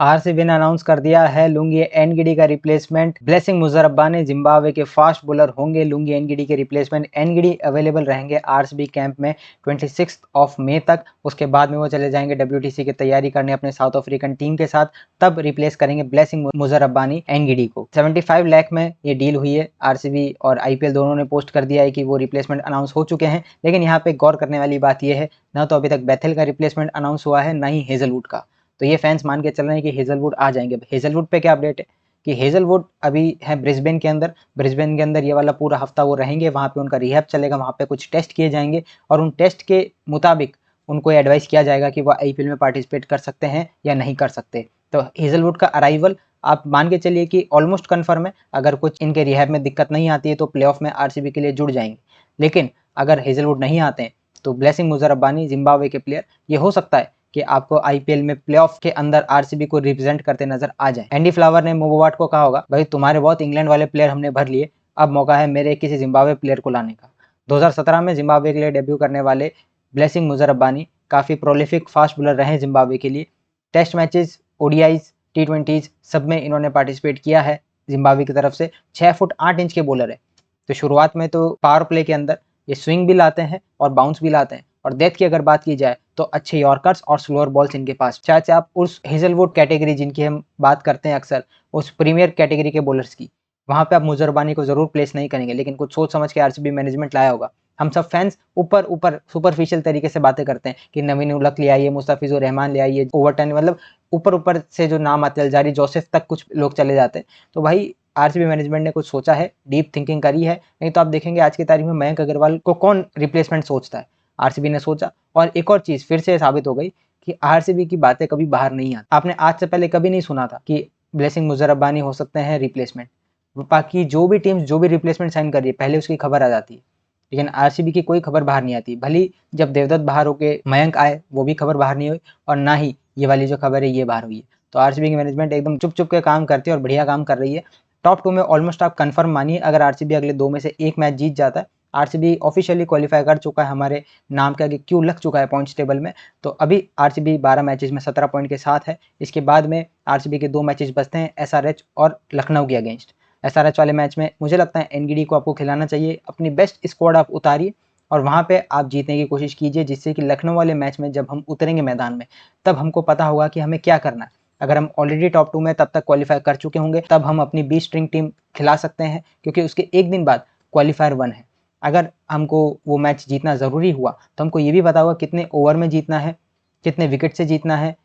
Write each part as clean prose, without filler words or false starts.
RCB ने announce कर दिया है लुंगी एनगिडी का रिप्लेसमेंट ब्लेसिंग मुजरब्बा ने जिम्बाब्वे के फास्ट बॉलर होंगे लुंगी एनगिडी के रिप्लेसमेंट। एनगिडी अवेलेबल रहेंगे आरसीबी कैंप में 26 मई तक। उसके बाद में वो चले जाएंगे डब्ल्यूटीसी की तैयारी करने अपने साउथ अफ्रीकन टीम के साथ, तब रिप्लेस करेंगे ब्लेसिंग मुजरब्बानी एनगिडी को। 75 लाख में ये डील हुई है। आरसीबी और आईपीएल दोनों ने पोस्ट कर दिया है कि वो रिप्लेसमेंट अनाउंस हो चुके हैं, लेकिन यहाँ पे गौर करने वाली बात यह है ना तो अभी तक बेथेल का रिप्लेसमेंट अनाउंस हुआ है, ना ही हेजलवुड का। तो ये फैंस मान के चल रहे हैं कि हेजलवुड आ जाएंगे। हेजलवुड पे क्या अपडेट है कि हेजलवुड अभी है ब्रिस्बेन के अंदर। ब्रिस्बेन के अंदर ये वाला पूरा हफ्ता वो रहेंगे, वहाँ पे उनका रिहैब चलेगा, वहाँ पे कुछ टेस्ट किए जाएंगे और उन टेस्ट के मुताबिक उनको एडवाइस किया जाएगा कि वो आईपीएल में पार्टिसिपेट कर सकते हैं या नहीं कर सकते। तो हेजलवुड का अराइवल आप मान के चलिए कि ऑलमोस्ट कन्फर्म है। अगर कुछ इनके रिहैब में दिक्कत नहीं आती है तो प्लेऑफ में आरसीबी के लिए जुड़ जाएंगे, लेकिन अगर हेजलवुड नहीं आते हैं तो ब्लेसिंग मुजरब्बानी जिम्बाब्वे के प्लेयर, ये हो सकता है कि आपको आईपीएल में प्लेऑफ के अंदर आरसीबी को रिप्रेजेंट करते नजर आ जाए। एंडी फ्लावर ने मोबोवाट को कहा होगा, भाई तुम्हारे बहुत इंग्लैंड वाले प्लेयर हमने भर लिए, अब मौका है मेरे किसी जिम्बाब्वे प्लेयर को लाने का। 2017 में जिम्बाब्वे के लिए डेब्यू करने वाले ब्लेसिंग मुजरब्बानी काफ़ी प्रोलिफिक फास्ट बॉलर रहे जिम्बाब्वे के लिए। टेस्ट मैचेस, ओडीआईज, टी20 सब में इन्होंने पार्टिसिपेट किया है जिम्बाब्वे की तरफ से। 6 फुट 8 इंच के बॉलर है। तो शुरुआत में तो पावर प्ले के अंदर ये स्विंग भी लाते हैं और बाउंस भी लाते हैं, और डेथ की अगर बात की जाए तो अच्छे यॉर्कर्स और स्लोअर बॉल्स इनके पास। शायद से आप उस हेजलवुड कैटेगरी जिनकी हम बात करते हैं अक्सर, उस प्रीमियर कैटेगरी के बॉलर्स की, वहां पे आप मुजरबानी को जरूर प्लेस नहीं करेंगे, लेकिन कुछ सोच समझ के आरसीबी मैनेजमेंट लाया होगा। हम सब फैंस ऊपर ऊपर सुपरफिशियल तरीके से बातें करते हैं कि नवीन उलक ले आइए, मुस्तफिजुर रहमान ले आइए, ओवरटन, मतलब ऊपर ऊपर से जो नाम आते हैं, जारी जोसेफ तक कुछ लोग चले जाते हैं। तो भाई आरसीबी मैनेजमेंट ने कुछ सोचा है, डीप थिंकिंग करी है। नहीं तो आप देखेंगे आज की तारीख में मयंक अग्रवाल को कौन रिप्लेसमेंट सोचता है, आरसीबी ने सोचा। और एक और चीज फिर से साबित हो गई कि आरसीबी की बातें कभी बाहर नहीं आती। आपने आज से पहले कभी नहीं सुना था कि ब्लेसिंग मुजरब्बानी हो सकते हैं रिप्लेसमेंट। बाकी जो भी टीम्स जो भी रिप्लेसमेंट साइन कर रही है पहले उसकी खबर आ जाती है, लेकिन आरसीबी की कोई खबर बाहर नहीं आती। भली जब देवदत्त बाहर होके मयंक आए वो भी खबर बाहर नहीं हुई, और ना ही ये वाली जो खबर है ये बाहर हुई है। तो आरसीबी की मैनेजमेंट एकदम चुप चुप के काम करती है और बढ़िया काम कर रही है। टॉप 2 में ऑलमोस्ट आप कंफर्म मानिए, अगर आरसीबी अगले 2 में से एक मैच जीत जाता है, आरसीबी ऑफिशियली क्वालिफाई कर चुका है, हमारे नाम के आगे क्यों लग चुका है पॉइंट्स टेबल में। तो अभी आरसीबी 12 मैचेस में 17 पॉइंट के साथ है। इसके बाद में आरसीबी के 2 मैचेस बचते हैं एसआरएच और लखनऊ के अगेंस्ट। एसआरएच वाले मैच में मुझे लगता है एनगिडी को आपको खिलाना चाहिए, अपनी बेस्ट स्क्वाड आप उतारिए और वहाँ पे आप जीतने की कोशिश कीजिए, जिससे कि लखनऊ वाले मैच में जब हम उतरेंगे मैदान में तब हमको पता होगा कि हमें क्या करना है। अगर हम ऑलरेडी टॉप 2 में तब तक क्वालिफाई कर चुके होंगे तब हम अपनी बी स्ट्रिंग टीम खिला सकते हैं, क्योंकि उसके एक दिन बाद क्वालिफायर 1 है। अगर हमको वो मैच जीतना ज़रूरी हुआ तो हमको ये भी पता होगा कितने ओवर में जीतना है, कितने विकेट से जीतना है,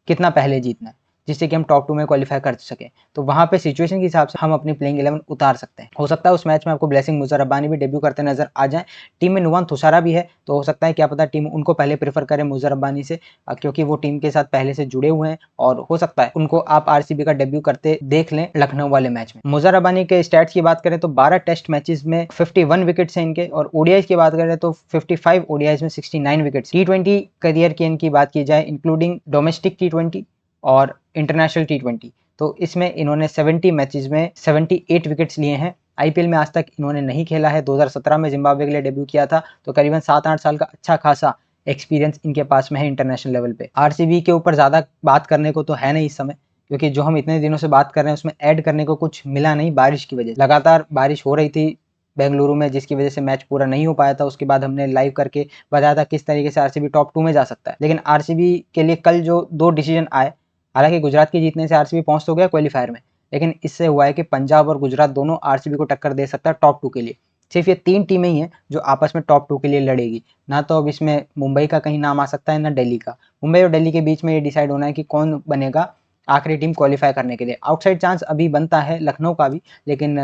कितना पहले जीतना है, जिससे कि हम टॉप 2 में क्वालिफाई कर सकें। तो वहाँ पे सिचुएशन के हिसाब से हम अपनी प्लेइंग 11 उतार सकते हैं। हो सकता है उस मैच में आपको ब्लेसिंग मुजरब्बानी भी डेब्यू करते नजर आ जाए। टीम में नुवान थुसारा भी है, तो हो सकता है क्या पता टीम उनको पहले प्रेफर करे मुजरब्बानी से, क्योंकि वो टीम के साथ पहले से जुड़े हुए हैं, और हो सकता है उनको आप आरसीबी का डेब्यू करते देख लें लखनऊ वाले मैच में। मुजरब्बानी के स्टैट्स की बात करें तो 12 टेस्ट मैचेस में 51 विकेट्स हैं इनके, और ओडीआईज की बात करें तो 55 ओडीआईज में 69 विकेट्स। टी20 करियर की इनकी बात की जाए इंक्लूडिंग डोमेस्टिक टी20 और इंटरनेशनल टी20, तो इसमें इन्होंने 70 मैचेस में 78 विकेट्स लिए हैं। आईपीएल में आज तक इन्होंने नहीं खेला है। 2017 में जिम्बाब्वे के लिए डेब्यू किया था, तो करीबन 7-8 साल का अच्छा खासा एक्सपीरियंस इनके पास में है इंटरनेशनल लेवल पे। आरसीबी के ऊपर ज़्यादा बात करने को तो है नहीं इस समय, क्योंकि जो हम इतने दिनों से बात कर रहे हैं उसमें ऐड करने को कुछ मिला नहीं। बारिश की वजह से लगातार बारिश हो रही थी बेंगलुरु में, जिसकी वजह से मैच पूरा नहीं हो पाया था। उसके बाद हमने लाइव करके बताया था किस तरीके से आरसीबी टॉप 2 में जा सकता है। लेकिन आरसीबी के लिए कल जो 2 डिसीजन आए, हालांकि गुजरात के जीतने से आरसीबी पहुंच तो गया क्वालिफायर में, लेकिन इससे हुआ है कि पंजाब और गुजरात दोनों आरसीबी को टक्कर दे सकता है टॉप 2 के लिए। सिर्फ ये 3 टीमें ही हैं जो आपस में टॉप 2 के लिए लड़ेगी। ना तो अब इसमें मुंबई का कहीं नाम आ सकता है, ना दिल्ली का। मुंबई और दिल्ली के बीच में ये डिसाइड होना है कि कौन बनेगा आखिरी टीम क्वालिफाई करने के लिए। आउटसाइड चांस अभी बनता है लखनऊ का भी, लेकिन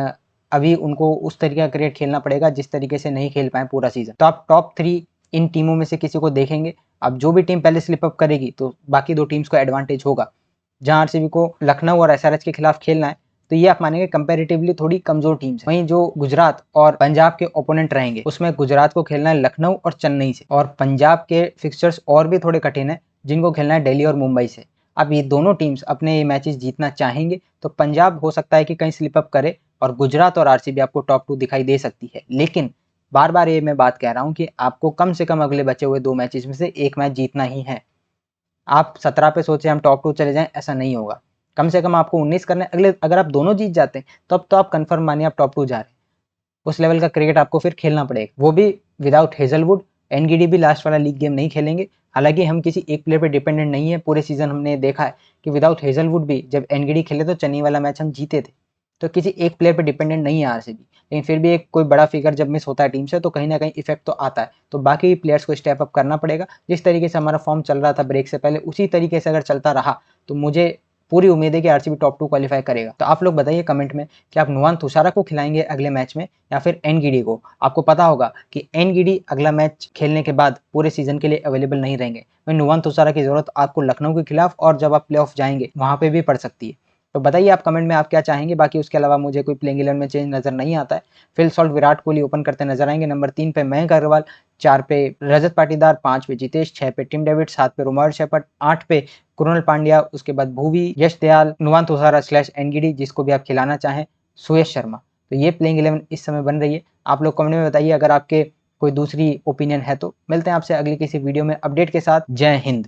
अभी उनको उस तरीके का क्रिकेट खेलना पड़ेगा जिस तरीके से नहीं खेल पाए पूरा सीजन। तो आप टॉप 3 इन टीमों में से किसी को देखेंगे। अब जो भी टीम पहले स्लिप अप करेगी तो बाकी 2 टीम्स को एडवांटेज होगा। जहां आरसीबी को लखनऊ और एसआरएच के खिलाफ खेलना है, तो ये आप मानेंगे कंपैरेटिवली थोड़ी कमजोर टीम्स है। वहीं जो गुजरात और पंजाब के ओपोनेंट रहेंगे उसमें गुजरात को खेलना है लखनऊ और चेन्नई से, और पंजाब के फिक्सचर्स और भी थोड़े कठिन है जिनको खेलना है दिल्ली और मुंबई से। अब ये दोनों टीम्स अपने ये मैचेस जीतना चाहेंगे, तो पंजाब हो सकता है कि कहीं स्लिप अप करे और गुजरात और आरसीबी आपको टॉप 2 दिखाई दे सकती है। लेकिन बार बार ये मैं बात कह रहा हूँ कि आपको कम से कम अगले बचे हुए 2 मैचेस में से एक मैच जीतना ही है। आप 17 पे सोचे हम टॉप 2 चले जाएं, ऐसा नहीं होगा। कम से कम आपको 19 करना है। अगले अगर आप दोनों जीत जाते हैं तब तो आप कंफर्म मानिए आप टॉप 2 जा रहे हैं। उस लेवल का क्रिकेट आपको फिर खेलना पड़ेगा, वो भी विदाउट हेजलवुड। एनगीडी भी लास्ट वाला लीग गेम नहीं खेलेंगे। हालांकि हम किसी एक प्लेयर पे डिपेंडेंट नहीं है, पूरे सीजन हमने देखा है कि विदाउट हेजलवुड भी जब एनगीडी खेले तो चेन्नई वाला मैच हम जीते थे। तो किसी एक प्लेयर पे डिपेंडेंट नहीं है आरसीबी, लेकिन फिर भी एक कोई बड़ा फिगर जब मिस होता है टीम से तो कहीं ना कहीं इफेक्ट तो आता है। तो बाकी प्लेयर्स को स्टेप अप करना पड़ेगा। जिस तरीके से हमारा फॉर्म चल रहा था ब्रेक से पहले, उसी तरीके से अगर चलता रहा तो मुझे पूरी उम्मीद है कि आरसीबी टॉप 2 क्वालिफाई करेगा। तो आप लोग बताइए कमेंट में कि आप नुवान तुषारा को खिलाएंगे अगले मैच में या फिर एनगीडी को। आपको पता होगा कि एनगीडी अगला मैच खेलने के बाद पूरे सीजन के लिए अवेलेबल नहीं रहेंगे। वहीं नुवान तुषारा की जरूरत आपको लखनऊ के खिलाफ और जब आप प्ले ऑफ जाएंगे वहां पे भी पड़ सकती है। तो बताइए आप कमेंट में आप क्या चाहेंगे। बाकी उसके अलावा मुझे कोई प्लेइंग 11 में चेंज नजर नहीं आता है। Phil Salt Virat Kohli open करते नजर आएंगे। नंबर 3 पे मयंक अग्रवाल, 4 पे रजत पाटीदार, 5 पे जितेश, 6 पे टिम डेविड, 7 पे रोमार शेफर्ड, 8 पे कृणाल पांड्या, उसके बाद भुवी, यश दयाल, नुवान तुषारा स्लैश एनगीडी, जिसको भी आप खिलाना चाहें, सुयश शर्मा। तो ये प्लेइंग 11 इस समय बन रही है। आप लोग कमेंट में बताइए अगर आपके कोई दूसरी ओपिनियन है तो। मिलते हैं आपसे अगली किसी वीडियो में अपडेट के साथ। जय हिंद।